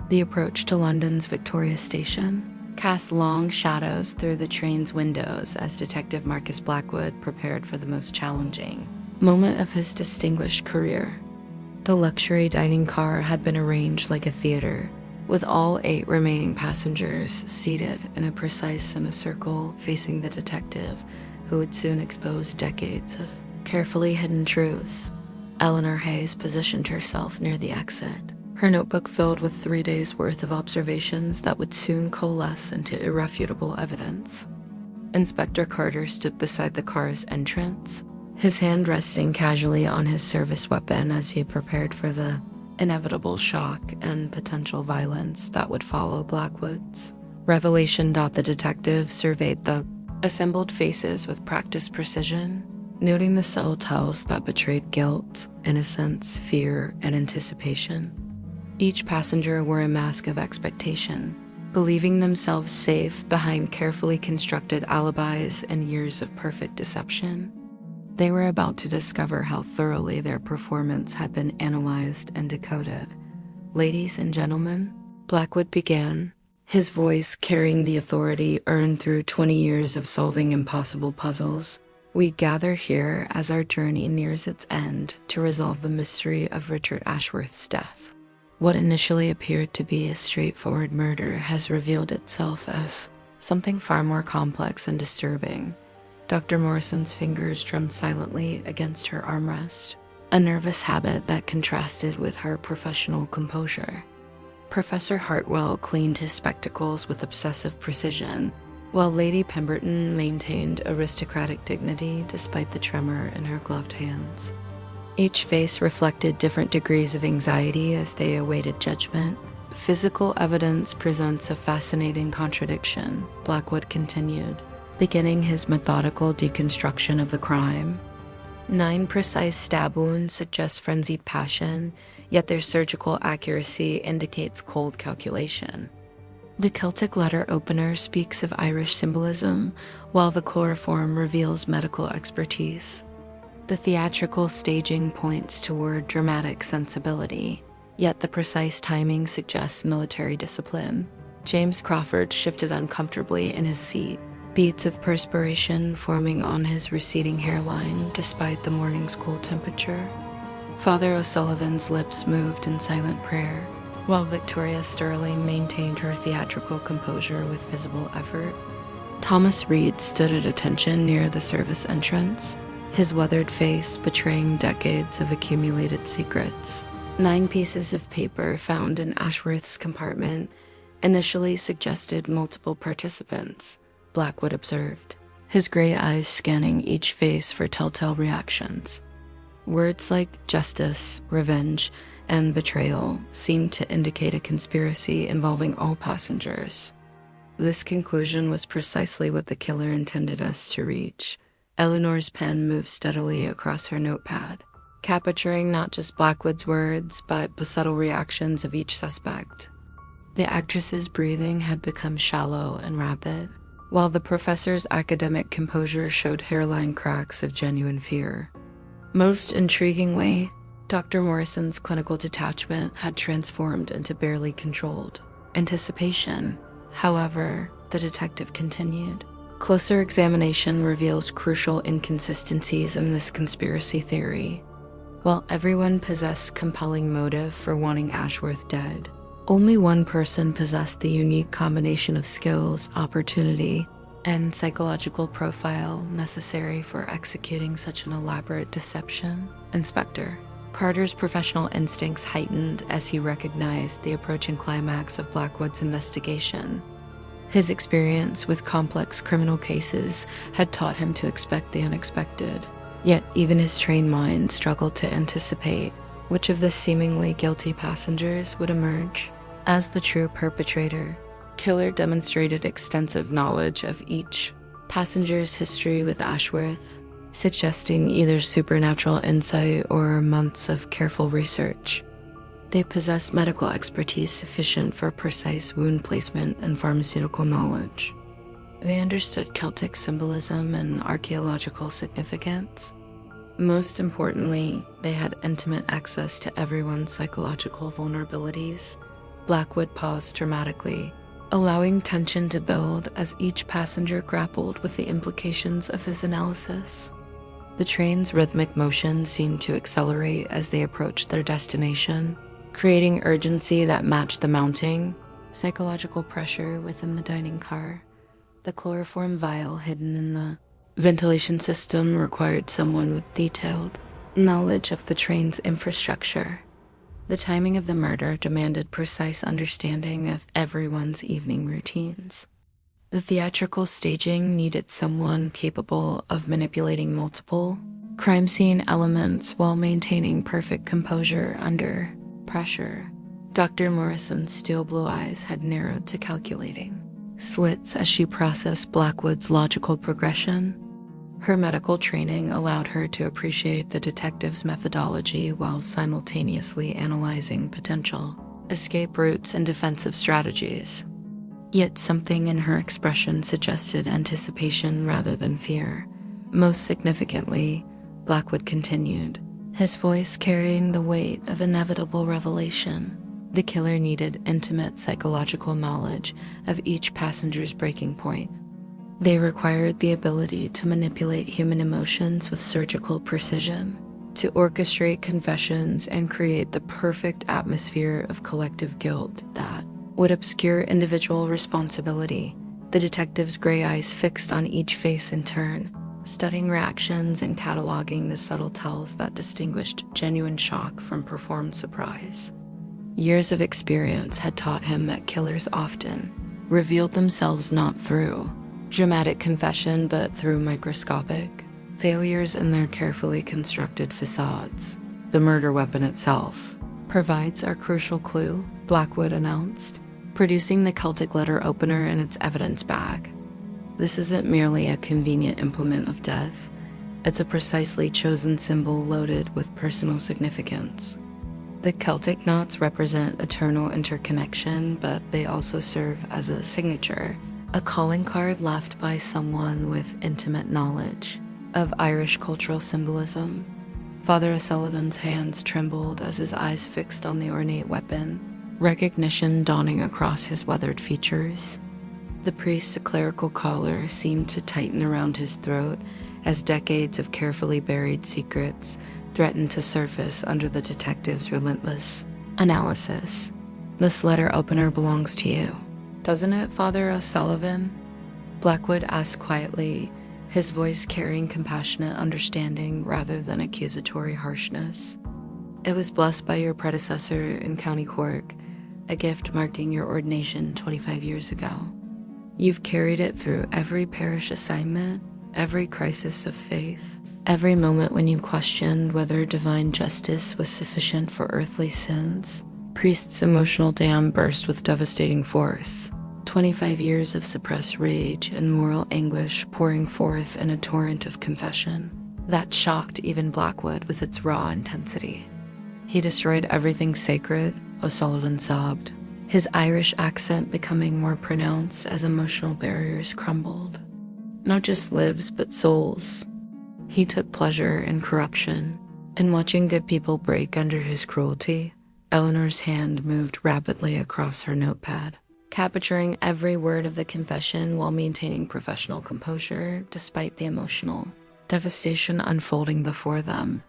The approach to London's Victoria Station cast long shadows through the train's windows as Detective Marcus Blackwood prepared for the most challenging moment of his distinguished career. The luxury dining car had been arranged like a theater, with all 8 remaining passengers seated in a precise semicircle facing the detective, who would soon expose decades of carefully hidden truths. Eleanor Hayes positioned herself near the exit, her notebook filled with 3 days' worth of observations that would soon coalesce into irrefutable evidence. Inspector Carter stood beside the car's entrance, his hand resting casually on his service weapon as he prepared for the inevitable shock and potential violence that would follow Blackwood's revelation. The detective surveyed the assembled faces with practiced precision, noting the subtle tells that betrayed guilt, innocence, fear, and anticipation. Each passenger wore a mask of expectation, believing themselves safe behind carefully constructed alibis and years of perfect deception. They were about to discover how thoroughly their performance had been analyzed and decoded. Ladies and gentlemen, Blackwood began, his voice carrying the authority earned through 20 years of solving impossible puzzles. We gather here as our journey nears its end to resolve the mystery of Richard Ashworth's death. What initially appeared to be a straightforward murder has revealed itself as something far more complex and disturbing. Dr. Morrison's fingers drummed silently against her armrest, a nervous habit that contrasted with her professional composure. Professor Hartwell cleaned his spectacles with obsessive precision, while Lady Pemberton maintained aristocratic dignity despite the tremor in her gloved hands. Each face reflected different degrees of anxiety as they awaited judgment. Physical evidence presents a fascinating contradiction, Blackwood continued, beginning his methodical deconstruction of the crime. 9 precise stab wounds suggest frenzied passion, yet their surgical accuracy indicates cold calculation. The Celtic letter opener speaks of Irish symbolism, while the chloroform reveals medical expertise. The theatrical staging points toward dramatic sensibility, yet the precise timing suggests military discipline. James Crawford shifted uncomfortably in his seat, beads of perspiration forming on his receding hairline despite the morning's cool temperature. Father O'Sullivan's lips moved in silent prayer, while Victoria Sterling maintained her theatrical composure with visible effort. Thomas Reed stood at attention near the service entrance, his weathered face betraying decades of accumulated secrets. 9 pieces of paper found in Ashworth's compartment initially suggested multiple participants, Blackwood observed, his gray eyes scanning each face for telltale reactions. Words like justice, revenge, and betrayal seemed to indicate a conspiracy involving all passengers. This conclusion was precisely what the killer intended us to reach. Eleanor's pen moved steadily across her notepad, capturing not just Blackwood's words, but the subtle reactions of each suspect. The actress's breathing had become shallow and rapid, while the professor's academic composure showed hairline cracks of genuine fear. Most intriguingly, Dr. Morrison's clinical detachment had transformed into barely controlled anticipation. However, the detective continued. Closer examination reveals crucial inconsistencies in this conspiracy theory. While everyone possessed compelling motive for wanting Ashworth dead, only one person possessed the unique combination of skills, opportunity, and psychological profile necessary for executing such an elaborate deception: Inspector. Carter's professional instincts heightened as he recognized the approaching climax of Blackwood's investigation. His experience with complex criminal cases had taught him to expect the unexpected, yet even his trained mind struggled to anticipate which of the seemingly guilty passengers would emerge as the true perpetrator. Killer demonstrated extensive knowledge of each passenger's history with Ashworth, suggesting either supernatural insight or months of careful research. They possessed medical expertise sufficient for precise wound placement and pharmaceutical knowledge. They understood Celtic symbolism and archaeological significance. Most importantly, they had intimate access to everyone's psychological vulnerabilities. Blackwood paused dramatically, allowing tension to build as each passenger grappled with the implications of his analysis. The train's rhythmic motion seemed to accelerate as they approached their destination, creating urgency that matched the mounting psychological pressure within the dining car. The chloroform vial hidden in the ventilation system required someone with detailed knowledge of the train's infrastructure. The timing of the murder demanded precise understanding of everyone's evening routines. The theatrical staging needed someone capable of manipulating multiple crime scene elements while maintaining perfect composure under pressure. Dr. Morrison's steel blue eyes had narrowed to calculating slits as she processed Blackwood's logical progression. Her medical training allowed her to appreciate the detective's methodology while simultaneously analyzing potential escape routes and defensive strategies. Yet something in her expression suggested anticipation rather than fear. Most significantly, Blackwood continued, his voice carrying the weight of inevitable revelation. The killer needed intimate psychological knowledge of each passenger's breaking point. They required the ability to manipulate human emotions with surgical precision, to orchestrate confessions and create the perfect atmosphere of collective guilt that would obscure individual responsibility. The detective's gray eyes fixed on each face in turn, studying reactions and cataloging the subtle tells that distinguished genuine shock from performed surprise. Years of experience had taught him that killers often revealed themselves not through dramatic confession but through microscopic failures in their carefully constructed facades. The murder weapon itself provides our crucial clue, Blackwood announced, producing the Celtic letter opener in its evidence bag. This isn't merely a convenient implement of death, it's a precisely chosen symbol loaded with personal significance. The Celtic knots represent eternal interconnection, but they also serve as a signature, a calling card left by someone with intimate knowledge of Irish cultural symbolism. Father O'Sullivan's hands trembled as his eyes fixed on the ornate weapon, recognition dawning across his weathered features. The priest's clerical collar seemed to tighten around his throat as decades of carefully buried secrets threatened to surface under the detective's relentless analysis. This letter opener belongs to you, doesn't it, Father O'Sullivan? Blackwood asked quietly, his voice carrying compassionate understanding rather than accusatory harshness. It was blessed by your predecessor in County Cork, a gift marking your ordination 25 years ago. You've carried it through every parish assignment, every crisis of faith, every moment when you questioned whether divine justice was sufficient for earthly sins. Priest's emotional dam burst with devastating force. 25 years of suppressed rage and moral anguish pouring forth in a torrent of confession that shocked even Blackwood with its raw intensity. He destroyed everything sacred, O'Sullivan sobbed, his Irish accent becoming more pronounced as emotional barriers crumbled. Not just lives, but souls. He took pleasure in corruption, in watching good people break under his cruelty. Eleanor's hand moved rapidly across her notepad, capturing every word of the confession while maintaining professional composure despite the emotional devastation unfolding before them.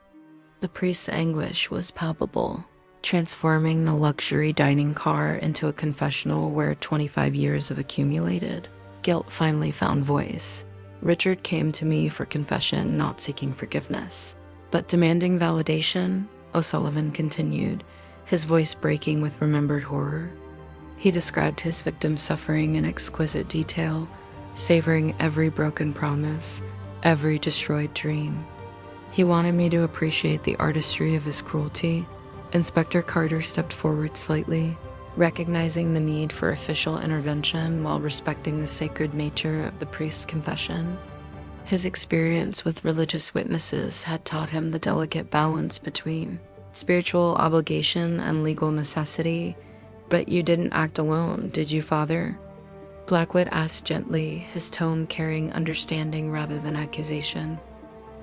The priest's anguish was palpable, transforming the luxury dining car into a confessional where 25 years of accumulated guilt finally found voice. Richard came to me for confession, not seeking forgiveness, but demanding validation, O'Sullivan continued, his voice breaking with remembered horror. He described his victim's suffering in exquisite detail, savoring every broken promise, every destroyed dream. He wanted me to appreciate the artistry of his cruelty. Inspector Carter stepped forward slightly, recognizing the need for official intervention while respecting the sacred nature of the priest's confession. His experience with religious witnesses had taught him the delicate balance between spiritual obligation and legal necessity. But you didn't act alone, did you, Father? Blackwood asked gently, his tone carrying understanding rather than accusation.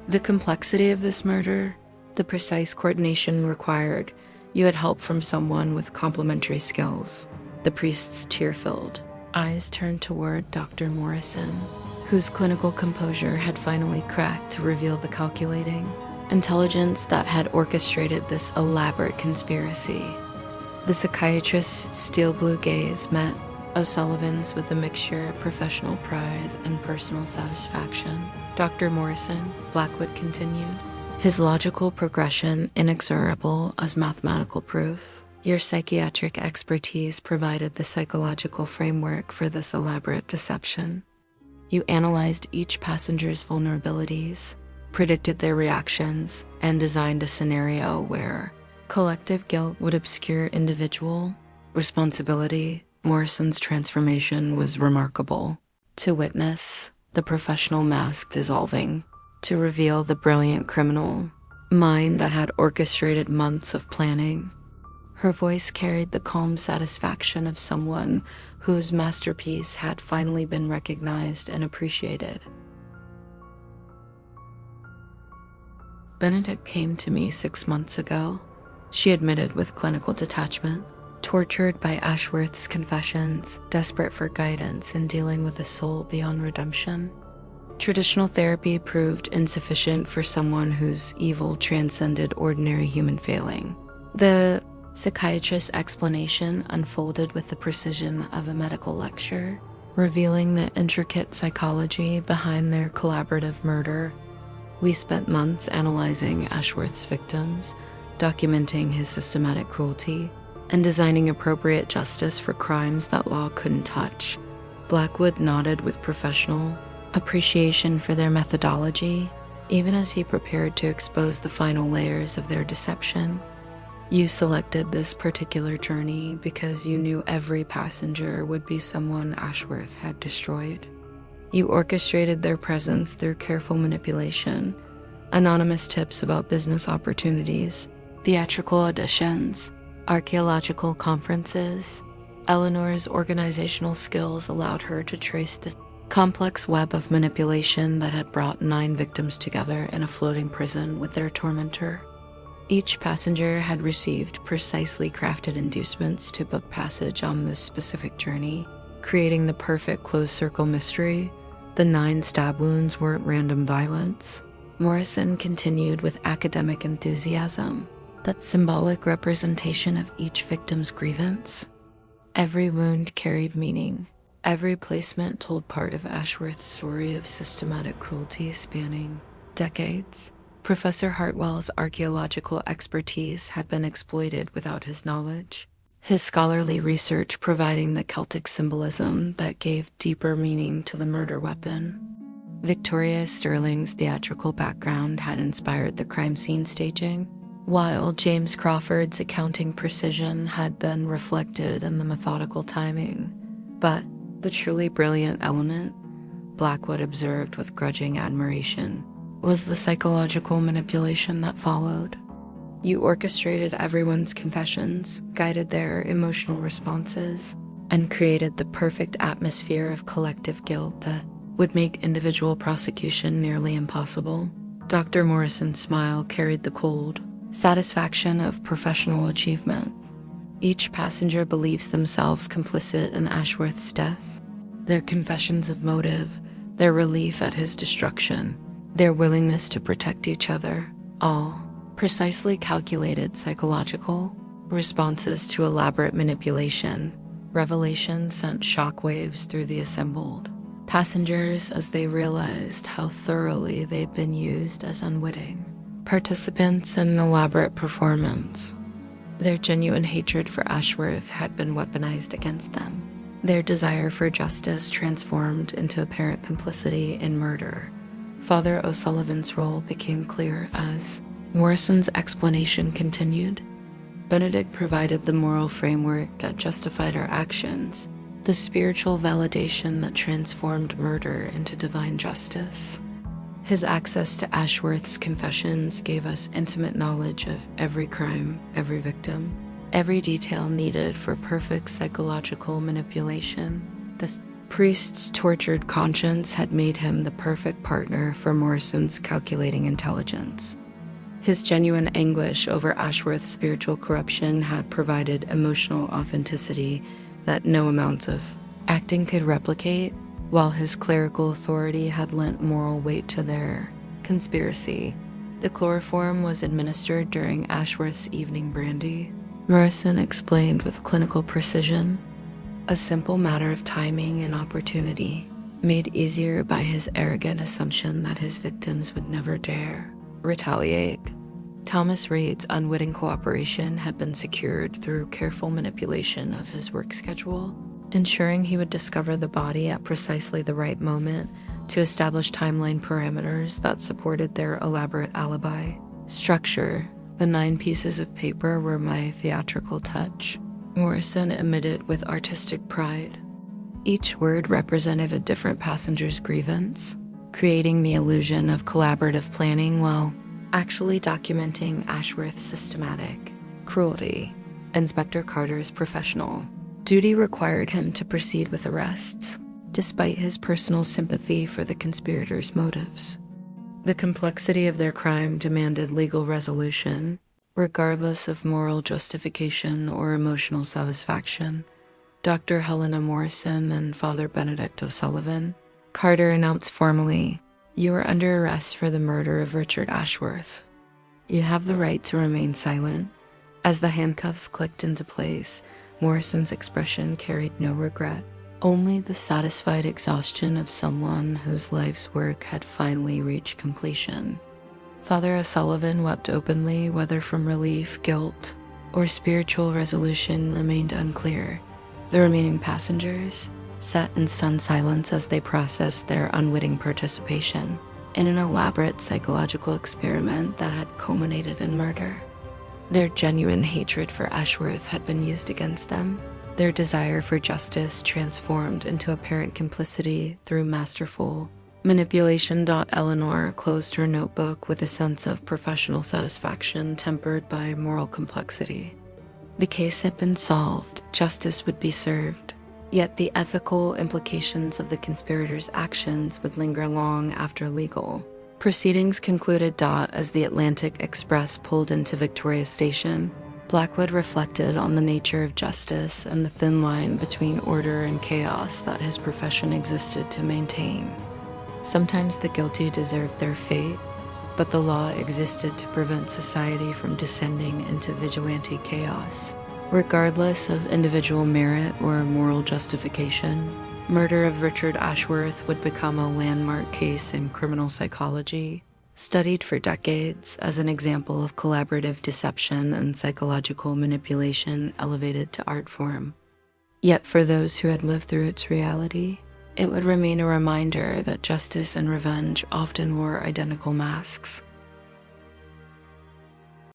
The complexity of this murder, the precise coordination required, you had help from someone with complementary skills. The priest's tear-filled eyes turned toward Dr. Morrison, whose clinical composure had finally cracked to reveal the calculating intelligence that had orchestrated this elaborate conspiracy. The psychiatrist's steel-blue gaze met O'Sullivan's with a mixture of professional pride and personal satisfaction. Dr. Morrison, Blackwood continued, his logical progression inexorable as mathematical proof. Your psychiatric expertise provided the psychological framework for this elaborate deception. You analyzed each passenger's vulnerabilities, predicted their reactions, and designed a scenario where collective guilt would obscure individual responsibility. Morrison's transformation was remarkable. To witness the professional mask dissolving, to reveal the brilliant criminal mind that had orchestrated months of planning. Her voice carried the calm satisfaction of someone whose masterpiece had finally been recognized and appreciated. Benedict came to me 6 months ago, she admitted with clinical detachment. Tortured by Ashworth's confessions, desperate for guidance in dealing with a soul beyond redemption, traditional therapy proved insufficient for someone whose evil transcended ordinary human failing. The psychiatrist's explanation unfolded with the precision of a medical lecture, revealing the intricate psychology behind their collaborative murder. We spent months analyzing Ashworth's victims, documenting his systematic cruelty, and designing appropriate justice for crimes that law couldn't touch. Blackwood nodded with professional appreciation for their methodology, even as he prepared to expose the final layers of their deception. You selected this particular journey because you knew every passenger would be someone Ashworth had destroyed. You orchestrated their presence through careful manipulation, anonymous tips about business opportunities, theatrical auditions, archaeological conferences. Eleanor's organizational skills allowed her to trace the complex web of manipulation that had brought 9 victims together in a floating prison with their tormentor. Each passenger had received precisely crafted inducements to book passage on this specific journey, creating the perfect closed-circle mystery. The 9 stab wounds weren't random violence. Morrison continued with academic enthusiasm. That symbolic representation of each victim's grievance. Every wound carried meaning. Every placement told part of Ashworth's story of systematic cruelty spanning decades. Professor Hartwell's archaeological expertise had been exploited without his knowledge, his scholarly research providing the Celtic symbolism that gave deeper meaning to the murder weapon. Victoria Sterling's theatrical background had inspired the crime scene staging, while James Crawford's accounting precision had been reflected in the methodical timing. But the truly brilliant element, Blackwood observed with grudging admiration, was the psychological manipulation that followed. You orchestrated everyone's confessions, guided their emotional responses, and created the perfect atmosphere of collective guilt that would make individual prosecution nearly impossible. Dr. Morrison's smile carried the cold satisfaction of professional achievement. Each passenger believes themselves complicit in Ashworth's death. Their confessions of motive, their relief at his destruction, their willingness to protect each other, all precisely calculated psychological responses to elaborate manipulation. Revelation sent shockwaves through the assembled passengers as they realized how thoroughly they'd been used as unwitting participants in an elaborate performance. Their genuine hatred for Ashworth had been weaponized against them. Their desire for justice transformed into apparent complicity in murder. Father O'Sullivan's role became clear as Morrison's explanation continued. Benedict provided the moral framework that justified our actions, the spiritual validation that transformed murder into divine justice. His access to Ashworth's confessions gave us intimate knowledge of every crime, every victim, every detail needed for perfect psychological manipulation. The priest's tortured conscience had made him the perfect partner for Morrison's calculating intelligence. His genuine anguish over Ashworth's spiritual corruption had provided emotional authenticity that no amount of acting could replicate, while his clerical authority had lent moral weight to their conspiracy. The chloroform was administered during Ashworth's evening brandy. Morrison explained with clinical precision, a simple matter of timing and opportunity, made easier by his arrogant assumption that his victims would never dare retaliate. Thomas Reed's unwitting cooperation had been secured through careful manipulation of his work schedule, ensuring he would discover the body at precisely the right moment to establish timeline parameters that supported their elaborate alibi. Structure. The 9 pieces of paper were my theatrical touch. Morrison emitted with artistic pride. Each word represented a different passenger's grievance, creating the illusion of collaborative planning while actually documenting Ashworth's systematic cruelty. Inspector Carter's professional duty required him to proceed with arrests, despite his personal sympathy for the conspirators' motives. The complexity of their crime demanded legal resolution, regardless of moral justification or emotional satisfaction. Dr. Helena Morrison and Father Benedict O'Sullivan. Carter announced formally, "You are under arrest for the murder of Richard Ashworth. You have the right to remain silent." As the handcuffs clicked into place, Morrison's expression carried no regret, only the satisfied exhaustion of someone whose life's work had finally reached completion. Father O'Sullivan wept openly, whether from relief, guilt, or spiritual resolution remained unclear. The remaining passengers sat in stunned silence as they processed their unwitting participation in an elaborate psychological experiment that had culminated in murder. Their genuine hatred for Ashworth had been used against them, their desire for justice transformed into apparent complicity through masterful manipulation. Eleanor closed her notebook with a sense of professional satisfaction tempered by moral complexity. The case had been solved, justice would be served, yet the ethical implications of the conspirators' actions would linger long after legal proceedings concluded. As the Atlantic Express pulled into Victoria Station, Blackwood reflected on the nature of justice and the thin line between order and chaos that his profession existed to maintain. Sometimes the guilty deserved their fate, but the law existed to prevent society from descending into vigilante chaos. Regardless of individual merit or moral justification, murder of Richard Ashworth would become a landmark case in criminal psychology, studied for decades as an example of collaborative deception and psychological manipulation elevated to art form. Yet for those who had lived through its reality, it would remain a reminder that justice and revenge often wore identical masks.